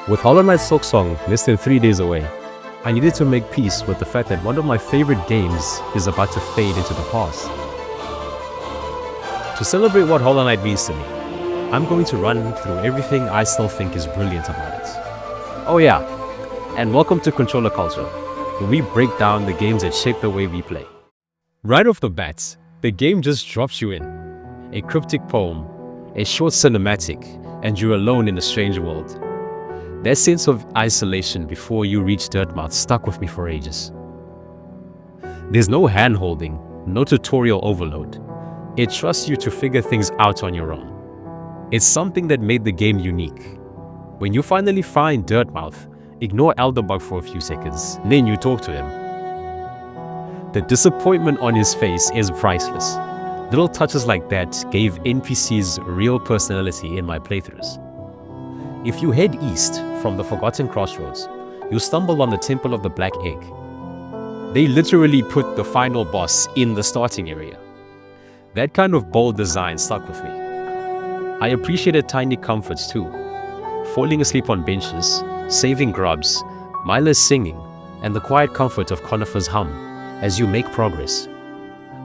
With Hollow Knight Silksong less than 3 days away, I needed to make peace with the fact that one of my favorite games is about to fade into the past. To celebrate what Hollow Knight means to me, I'm going to run through everything I still think is brilliant about it. Oh yeah, and welcome to Controller Culture, where we break down the games that shape the way we play. Right off the bat, the game just drops you in. A cryptic poem, a short cinematic, and you're alone in a strange world. That sense of isolation before you reach Dirtmouth stuck with me for ages. There's no hand-holding, no tutorial overload. It trusts you to figure things out on your own. It's something that made the game unique. When you finally find Dirtmouth, ignore Elderbug for a few seconds, then you talk to him. The disappointment on his face is priceless. Little touches like that gave NPCs real personality in my playthroughs. If you head east from the Forgotten Crossroads, you stumble on the Temple of the Black Egg. They literally put the final boss in the starting area. That kind of bold design stuck with me. I appreciated tiny comforts too. Falling asleep on benches, saving grubs, Mila's singing, and the quiet comfort of Conifer's hum as you make progress.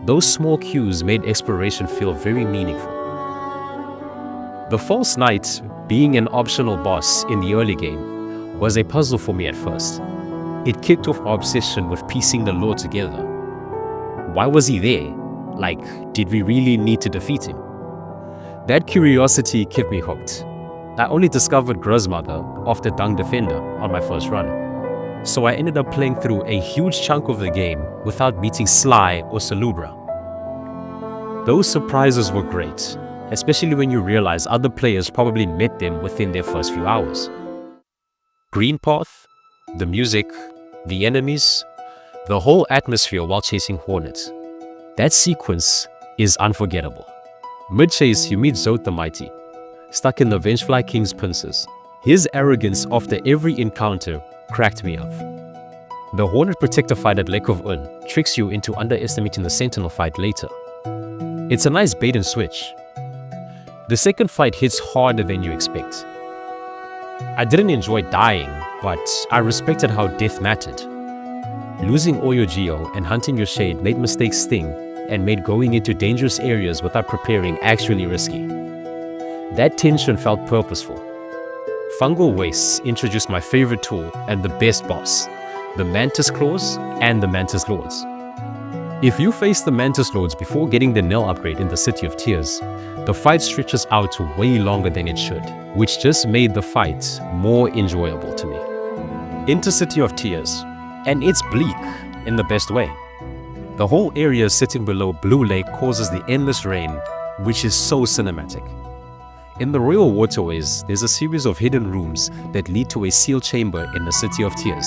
Those small cues made exploration feel very meaningful. The False Knight, being an optional boss in the early game, was a puzzle for me at first. It kicked off my obsession with piecing the lore together. Why was he there? Like, did we really need to defeat him? That curiosity kept me hooked. I only discovered Gruzmother after Dung Defender on my first run, so I ended up playing through a huge chunk of the game without meeting Sly or Salubra. Those surprises were great, especially when you realize other players probably met them within their first few hours. Greenpath, the music, the enemies, the whole atmosphere while chasing Hornet. That sequence is unforgettable. Mid-chase, you meet Zoth the Mighty, stuck in the Vengefly King's pincers. His arrogance after every encounter cracked me up. The Hornet Protector fight at Lake of Un tricks you into underestimating the Sentinel fight later. It's a nice bait and switch. The second fight hits harder than you expect. I didn't enjoy dying, but I respected how death mattered. Losing all your Geo and hunting your shade made mistakes sting and made going into dangerous areas without preparing actually risky. That tension felt purposeful. Fungal Wastes introduced my favorite tool and the best boss, the Mantis Claws and the Mantis Lords. If you face the Mantis Lords before getting the Nell upgrade in the City of Tears, the fight stretches out to way longer than it should, which just made the fight more enjoyable to me. Into City of Tears, and it's bleak in the best way. The whole area sitting below Blue Lake causes the endless rain, which is so cinematic. In the Royal Waterways, there's a series of hidden rooms that lead to a sealed chamber in the City of Tears.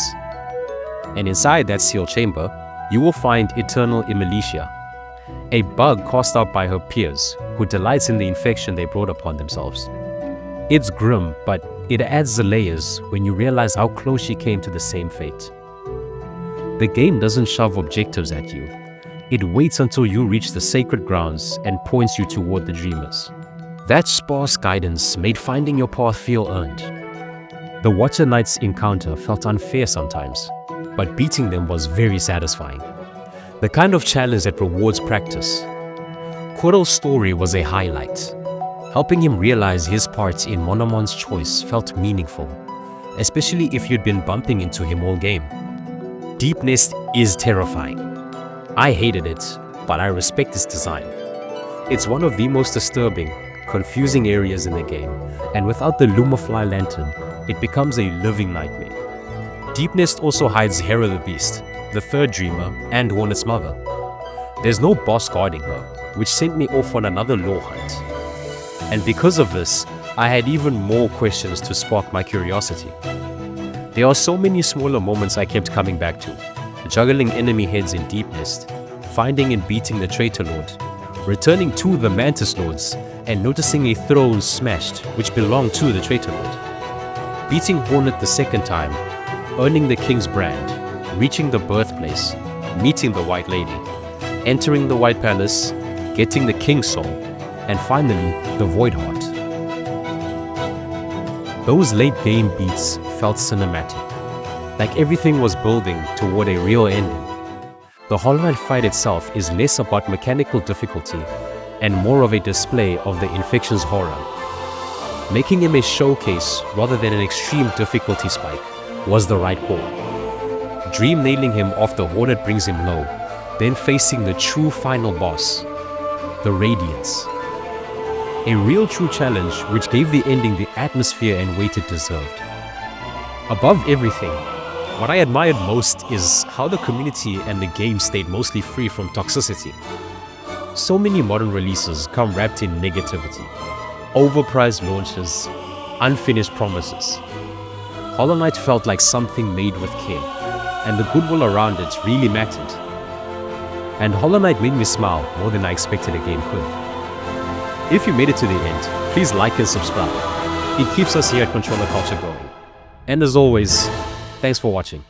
And inside that sealed chamber, you will find Eternal Immolitia, a bug cast out by her peers who delights in the infection they brought upon themselves. It's grim, but it adds the layers when you realize how close she came to the same fate. The game doesn't shove objectives at you. It waits until you reach the sacred grounds and points you toward the Dreamers. That sparse guidance made finding your path feel earned. The Watcher Knights encounter felt unfair sometimes, but beating them was very satisfying. The kind of challenge that rewards practice. Quirrell's story was a highlight. Helping him realize his part in Monomon's choice felt meaningful, especially if you'd been bumping into him all game. Deep Nest is terrifying. I hated it, but I respect its design. It's one of the most disturbing, confusing areas in the game, and without the Lumafly lantern, it becomes a living nightmare. Deep Nest also hides Hera the Beast, the third Dreamer, and Hornet's mother. There's no boss guarding her, which sent me off on another lore hunt. And because of this, I had even more questions to spark my curiosity. There are so many smaller moments I kept coming back to. Juggling enemy heads in Deep Nest, finding and beating the Traitor Lord, returning to the Mantis Lords, and noticing a throne smashed which belonged to the Traitor Lord. Beating Hornet the second time, earning the King's brand, reaching the birthplace, meeting the White Lady, entering the White Palace, getting the King's Soul, and finally the Void Heart. Those late game beats felt cinematic, like everything was building toward a real ending. The Hollow Knight fight itself is less about mechanical difficulty and more of a display of the infection's horror. Making him a showcase rather than an extreme difficulty spike was the right call. Dream nailing him off the Hornet brings him low, then facing the true final boss, the Radiance. A real true challenge which gave the ending the atmosphere and weight it deserved. Above everything, what I admired most is how the community and the game stayed mostly free from toxicity. So many modern releases come wrapped in negativity, overpriced launches, unfinished promises. Hollow Knight felt like something made with care, and the goodwill around it really mattered. And Hollow Knight made me smile more than I expected a game could. If you made it to the end, please like and subscribe. It keeps us here at Controller Culture going. And as always, thanks for watching.